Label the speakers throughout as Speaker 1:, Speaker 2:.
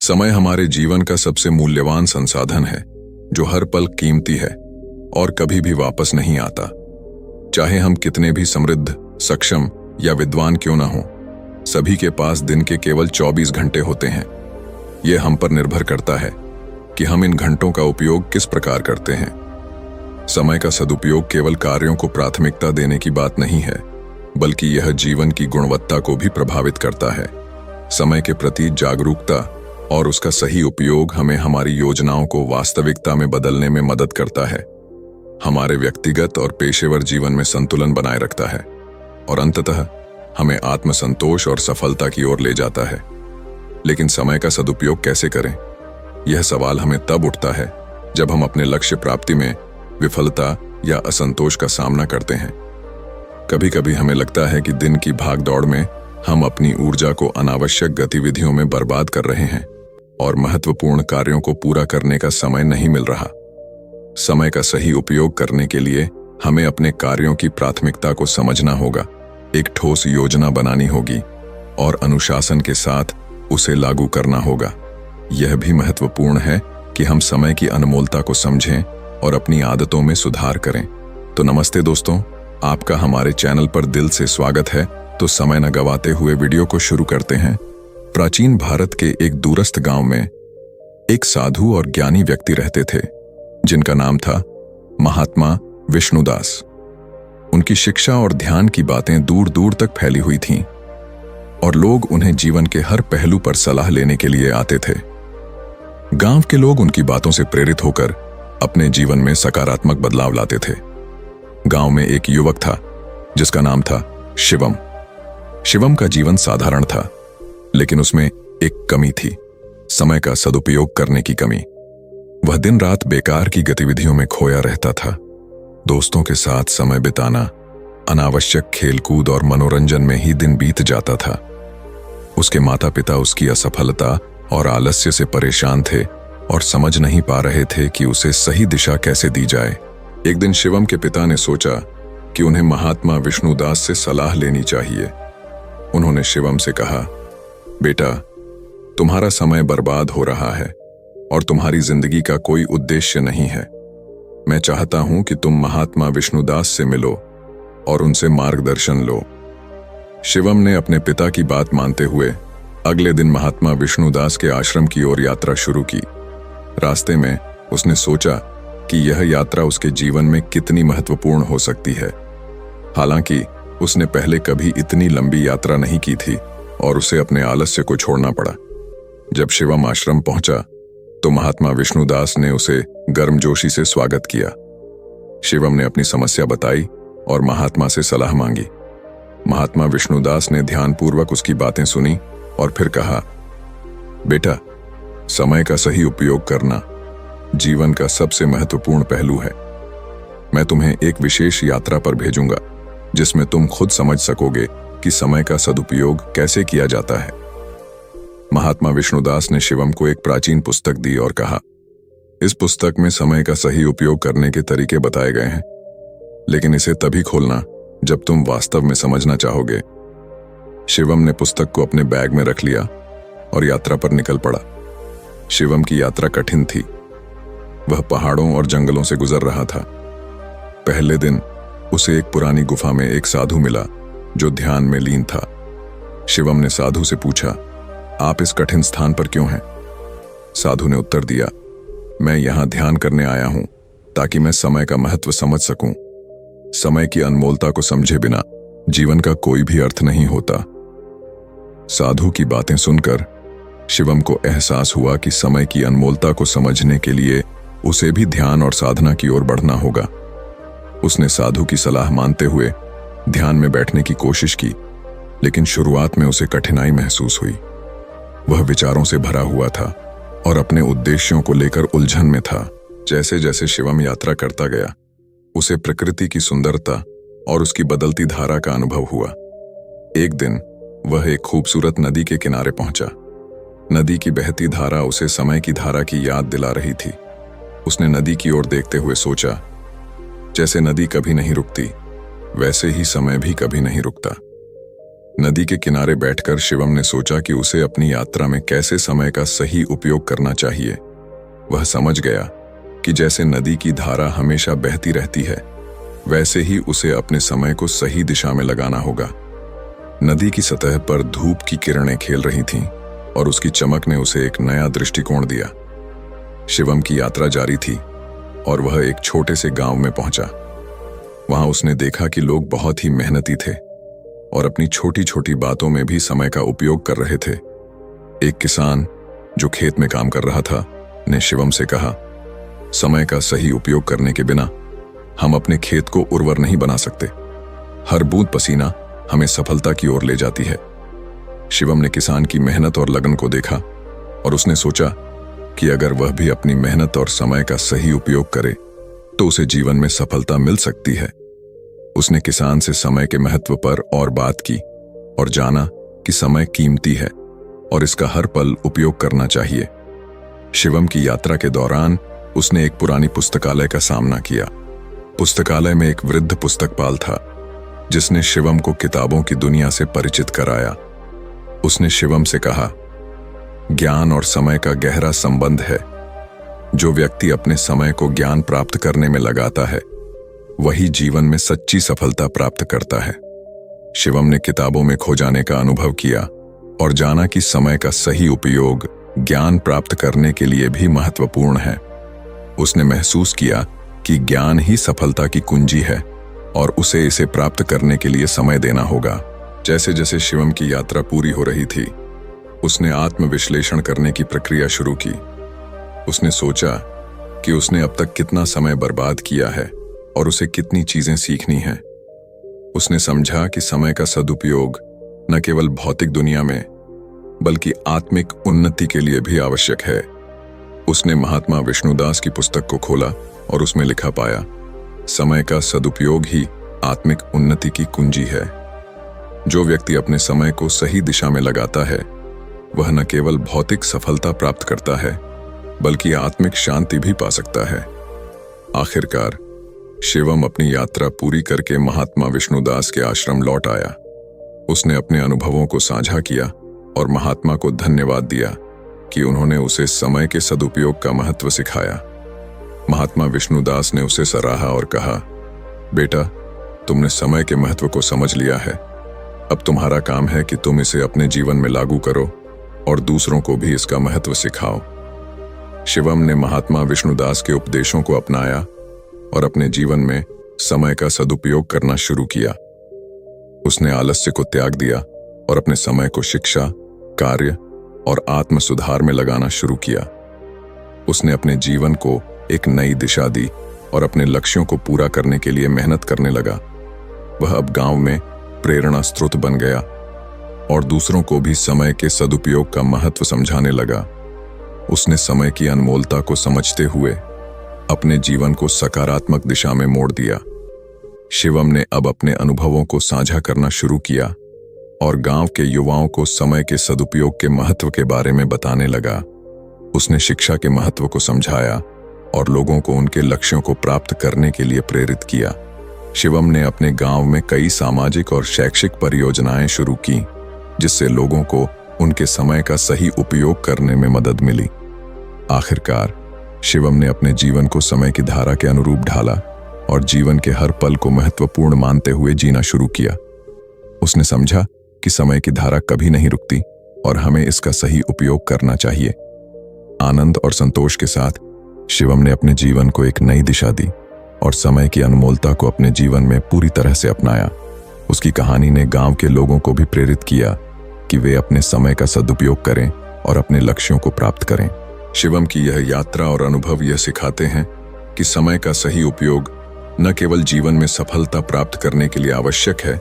Speaker 1: समय हमारे जीवन का सबसे मूल्यवान संसाधन है, जो हर पल कीमती है और कभी भी वापस नहीं आता। चाहे हम कितने भी समृद्ध, सक्षम या विद्वान क्यों ना हों, सभी के पास दिन के केवल 24 घंटे होते हैं। यह हम पर निर्भर करता है कि हम इन घंटों का उपयोग किस प्रकार करते हैं। समय का सदुपयोग केवल कार्यों को प्राथमिकता देने की बात नहीं है, बल्कि यह जीवन की गुणवत्ता को भी प्रभावित करता है। समय के प्रति जागरूकता और उसका सही उपयोग हमें हमारी योजनाओं को वास्तविकता में बदलने में मदद करता है, हमारे व्यक्तिगत और पेशेवर जीवन में संतुलन बनाए रखता है और अंततः हमें आत्मसंतोष और सफलता की ओर ले जाता है। लेकिन समय का सदुपयोग कैसे करें, यह सवाल हमें तब उठता है जब हम अपने लक्ष्य प्राप्ति में विफलता या असंतोष का सामना करते हैं। कभी कभी हमें लगता है कि दिन की भागदौड़ में हम अपनी ऊर्जा को अनावश्यक गतिविधियों में बर्बाद कर रहे हैं और महत्वपूर्ण कार्यों को पूरा करने का समय नहीं मिल रहा। समय का सही उपयोग करने के लिए हमें अपने कार्यों की प्राथमिकता को समझना होगा, एक ठोस योजना बनानी होगी और अनुशासन के साथ उसे लागू करना होगा। यह भी महत्वपूर्ण है कि हम समय की अनमोलता को समझें और अपनी आदतों में सुधार करें। तो नमस्ते दोस्तों, आपका हमारे चैनल पर दिल से स्वागत है। तो समय न गवाते हुए वीडियो को शुरू करते हैं। प्राचीन भारत के एक दूरस्थ गांव में एक साधु और ज्ञानी व्यक्ति रहते थे, जिनका नाम था महात्मा विष्णुदास। उनकी शिक्षा और ध्यान की बातें दूर दूर तक फैली हुई थीं और लोग उन्हें जीवन के हर पहलू पर सलाह लेने के लिए आते थे। गांव के लोग उनकी बातों से प्रेरित होकर अपने जीवन में सकारात्मक बदलाव लाते थे। गांव में एक युवक था जिसका नाम था शिवम। शिवम का जीवन साधारण था, लेकिन उसमें एक कमी थी, समय का सदुपयोग करने की कमी। वह दिन रात बेकार की गतिविधियों में खोया रहता था। दोस्तों के साथ समय बिताना, अनावश्यक खेलकूद और मनोरंजन में ही दिन बीत जाता था। उसके माता पिता उसकी असफलता और आलस्य से परेशान थे और समझ नहीं पा रहे थे कि उसे सही दिशा कैसे दी जाए। एक दिन शिवम के पिता ने सोचा कि उन्हें महात्मा विष्णुदास से सलाह लेनी चाहिए। उन्होंने शिवम से कहा, बेटा, तुम्हारा समय बर्बाद हो रहा है और तुम्हारी जिंदगी का कोई उद्देश्य नहीं है। मैं चाहता हूं कि तुम महात्मा विष्णुदास से मिलो और उनसे मार्गदर्शन लो। शिवम ने अपने पिता की बात मानते हुए अगले दिन महात्मा विष्णुदास के आश्रम की ओर यात्रा शुरू की। रास्ते में उसने सोचा कि यह यात्रा उसके जीवन में कितनी महत्वपूर्ण हो सकती है। हालांकि उसने पहले कभी इतनी लंबी यात्रा नहीं की थी और उसे अपने आलस्य को छोड़ना पड़ा। जब शिवम आश्रम पहुंचा तो महात्मा विष्णुदास ने उसे गर्मजोशी से स्वागत किया। शिवम ने अपनी समस्या बताई और महात्मा से सलाह मांगी। महात्मा विष्णुदास ने ध्यानपूर्वक उसकी बातें सुनी और फिर कहा, बेटा, समय का सही उपयोग करना जीवन का सबसे महत्वपूर्ण पहलू है। मैं तुम्हें एक विशेष यात्रा पर भेजूंगा, जिसमें तुम खुद समझ सकोगे कि समय का सदुपयोग कैसे किया जाता है। महात्मा विष्णुदास ने शिवम को एक प्राचीन पुस्तक दी और कहा, इस पुस्तक में समय का सही उपयोग करने के तरीके बताए गए हैं, लेकिन इसे तभी खोलना जब तुम वास्तव में समझना चाहोगे। शिवम ने पुस्तक को अपने बैग में रख लिया और यात्रा पर निकल पड़ा। शिवम की यात्रा कठिन थी। वह पहाड़ों और जंगलों से गुजर रहा था। पहले दिन उसे एक पुरानी गुफा में एक साधु मिला जो ध्यान में लीन था। शिवम ने साधु से पूछा, आप इस कठिन स्थान पर क्यों हैं? साधु ने उत्तर दिया, मैं यहां ध्यान करने आया हूं ताकि मैं समय का महत्व समझ सकूं। समय की अनमोलता को समझे बिना जीवन का कोई भी अर्थ नहीं होता। साधु की बातें सुनकर शिवम को एहसास हुआ कि समय की अनमोलता को समझने के लिए उसे भी ध्यान और साधना की ओर बढ़ना होगा। उसने साधु की सलाह मानते हुए ध्यान में बैठने की कोशिश की, लेकिन शुरुआत में उसे कठिनाई महसूस हुई। वह विचारों से भरा हुआ था और अपने उद्देश्यों को लेकर उलझन में था। जैसे जैसे शिवम यात्रा करता गया, उसे प्रकृति की सुंदरता और उसकी बदलती धारा का अनुभव हुआ। एक दिन वह एक खूबसूरत नदी के किनारे पहुंचा। नदी की बहती धारा उसे समय की धारा की याद दिला रही थी। उसने नदी की ओर देखते हुए सोचा, जैसे नदी कभी नहीं रुकती, वैसे ही समय भी कभी नहीं रुकता। नदी के किनारे बैठकर शिवम ने सोचा कि उसे अपनी यात्रा में कैसे समय का सही उपयोग करना चाहिए। वह समझ गया कि जैसे नदी की धारा हमेशा बहती रहती है, वैसे ही उसे अपने समय को सही दिशा में लगाना होगा। नदी की सतह पर धूप की किरणें खेल रही थीं और उसकी चमक ने उसे एक नया दृष्टिकोण दिया। शिवम की यात्रा जारी थी और वह एक छोटे से गांव में पहुंचा। वहां उसने देखा कि लोग बहुत ही मेहनती थे और अपनी छोटी छोटी बातों में भी समय का उपयोग कर रहे थे। एक किसान जो खेत में काम कर रहा था ने शिवम से कहा, समय का सही उपयोग करने के बिना हम अपने खेत को उर्वर नहीं बना सकते। हर बूंद पसीना हमें सफलता की ओर ले जाती है। शिवम ने किसान की मेहनत और लगन को देखा और उसने सोचा कि अगर वह भी अपनी मेहनत और समय का सही उपयोग करे तो उसे जीवन में सफलता मिल सकती है। उसने किसान से समय के महत्व पर और बात की और जाना कि समय कीमती है और इसका हर पल उपयोग करना चाहिए। शिवम की यात्रा के दौरान उसने एक पुरानी पुस्तकालय का सामना किया। पुस्तकालय में एक वृद्ध पुस्तकपाल था जिसने शिवम को किताबों की दुनिया से परिचित कराया। उसने शिवम से कहा, ज्ञान और समय का गहरा संबंध है। जो व्यक्ति अपने समय को ज्ञान प्राप्त करने में लगाता है वही जीवन में सच्ची सफलता प्राप्त करता है। शिवम ने किताबों में खो जाने का अनुभव किया और जाना कि समय का सही उपयोग ज्ञान प्राप्त करने के लिए भी महत्वपूर्ण है। उसने महसूस किया कि ज्ञान ही सफलता की कुंजी है और उसे इसे प्राप्त करने के लिए समय देना होगा। जैसे जैसे शिवम की यात्रा पूरी हो रही थी, उसने आत्मविश्लेषण करने की प्रक्रिया शुरू की। उसने सोचा कि उसने अब तक कितना समय बर्बाद किया है और उसे कितनी चीजें सीखनी हैं। उसने समझा कि समय का सदुपयोग न केवल भौतिक दुनिया में बल्कि आत्मिक उन्नति के लिए भी आवश्यक है। उसने महात्मा विष्णुदास की पुस्तक को खोला और उसमें लिखा पाया, समय का सदुपयोग ही आत्मिक उन्नति की कुंजी है। जो व्यक्ति अपने समय को सही दिशा में लगाता है वह न केवल भौतिक सफलता प्राप्त करता है बल्कि आत्मिक शांति भी पा सकता है। आखिरकार शिवम अपनी यात्रा पूरी करके महात्मा विष्णुदास के आश्रम लौट आया। उसने अपने अनुभवों को साझा किया और महात्मा को धन्यवाद दिया कि उन्होंने उसे समय के सदुपयोग का महत्व सिखाया। महात्मा विष्णुदास ने उसे सराहा और कहा, बेटा, तुमने समय के महत्व को समझ लिया है। अब तुम्हारा काम है कि तुम इसे अपने जीवन में लागू करो और दूसरों को भी इसका महत्व सिखाओ। शिवम ने महात्मा विष्णुदास के उपदेशों को अपनाया और अपने जीवन में समय का सदुपयोग करना शुरू किया। उसने आलस्य को त्याग दिया और अपने समय को शिक्षा, कार्य और आत्म सुधार में लगाना शुरू किया। उसने अपने जीवन को एक नई दिशा दी और अपने लक्ष्यों को पूरा करने के लिए मेहनत करने लगा। वह अब गांव में प्रेरणा स्रोत बन गया और दूसरों को भी समय के सदुपयोग का महत्व समझाने लगा। उसने समय की अनमोलता को समझते हुए अपने जीवन को सकारात्मक दिशा में मोड़ दिया। शिवम ने अब अपने अनुभवों को साझा करना शुरू किया और गांव के युवाओं को समय के सदुपयोग के महत्व के बारे में बताने लगा। उसने शिक्षा के महत्व को समझाया और लोगों को उनके लक्ष्यों को प्राप्त करने के लिए प्रेरित किया। शिवम ने अपने गांव में कई सामाजिक और शैक्षिक परियोजनाएं शुरू की, जिससे लोगों को उनके समय का सही उपयोग करने में मदद मिली। आखिरकार शिवम ने अपने जीवन को समय की धारा के अनुरूप ढाला और जीवन के हर पल को महत्वपूर्ण मानते हुए जीना शुरू किया। उसने समझा कि समय की धारा कभी नहीं रुकती और हमें इसका सही उपयोग करना चाहिए। आनंद और संतोष के साथ शिवम ने अपने जीवन को एक नई दिशा दी और समय की अनमोलता को अपने जीवन में पूरी तरह से अपनाया। उसकी कहानी ने गांव के लोगों को भी प्रेरित किया कि वे अपने समय का सदुपयोग करें और अपने लक्ष्यों को प्राप्त करें। शिवम की यह यात्रा और अनुभव यह सिखाते हैं कि समय का सही उपयोग न केवल जीवन में सफलता प्राप्त करने के लिए आवश्यक है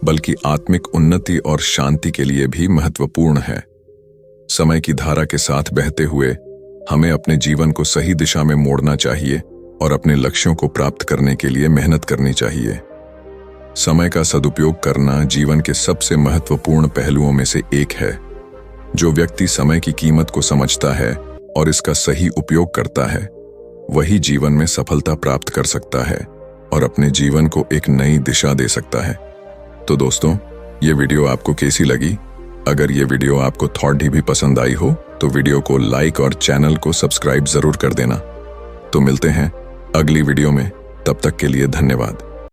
Speaker 1: बल्कि आत्मिक उन्नति और शांति के लिए भी महत्वपूर्ण है। समय की धारा के साथ बहते हुए हमें अपने जीवन को सही दिशा में मोड़ना चाहिए और अपने लक्ष्यों को प्राप्त करने के लिए मेहनत करनी चाहिए। समय का सदुपयोग करना जीवन के सबसे महत्वपूर्ण पहलुओं में से एक है। जो व्यक्ति समय की कीमत को समझता है और इसका सही उपयोग करता है, वही जीवन में सफलता प्राप्त कर सकता है और अपने जीवन को एक नई दिशा दे सकता है। तो दोस्तों, ये वीडियो आपको कैसी लगी? अगर ये वीडियो आपको थॉट भी पसंद आई हो तो वीडियो को लाइक और चैनल को सब्सक्राइब जरूर कर देना। तो मिलते हैं अगली वीडियो में, तब तक के लिए धन्यवाद।